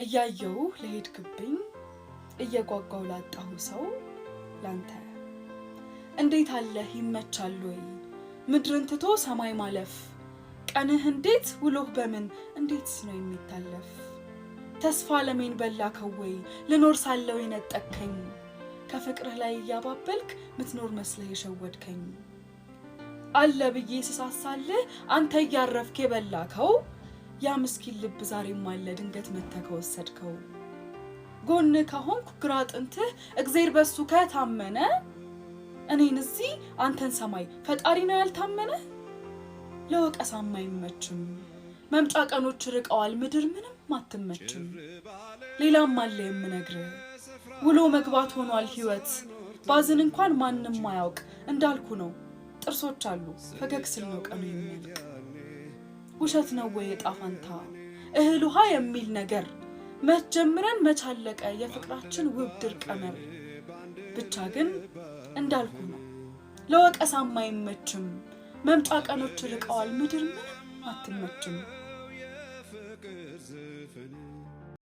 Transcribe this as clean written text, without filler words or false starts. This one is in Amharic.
እያየው ለሄድክብኝ እየጓጓው ላጣሁ ሰው ላንተ እንዴት አለህ ይመቻል ወይ ምድርን ትቶ ሰማይ ማለፍ ቀንህ እንዴት ውሎህ በምን እንዴትስ ነው የሚታለፍ ተስፋ ለምን በላከው ወይ ልኖር ሳለው የነጠከኝ ከፍቅርህ ላይ ያባበልክ ምትኖር መስለህ የሸወድከኝ አለ ብዬ ስሳሳልህ አንተ ያረፍክ የበላከው ያ ምስኪን ልብ ዛሬም አለ ድንገት መተከው ወሰድከው ጎን ከሆንኩ ግራ ጥንትህ እግዚአብሔር በሱ ከታመነ እኔን እዚህ አንተን ሰማይ ፈጣሪ ነው ያልታመነ ለወቀሳማ አይመችም መምጫ ቀኖች ርቀዋል ምድር ምንም አትመችም ሌላም አለ የምነግርህ ውሎ መግባት ሆኗል ህይወት ባዝን እንኳን ማንንም ማያውቅ እንዳልኩ ነው ጥርሶች አሉ ፈገግ ስል ነው ቀኑ የሚያልቅ ውሸት ነው ወይ ጣፋንታ እህል ውሃ የሚል ነገር መጀመረን መቻለቀ የፍቅራችን ውብ ድርቀመር ብቻ ግን እንዳልኩ ነው ለወቀሳማ አይመችም መምጫ ቀኖች ርቀዋል ምድር ምንም አትመችም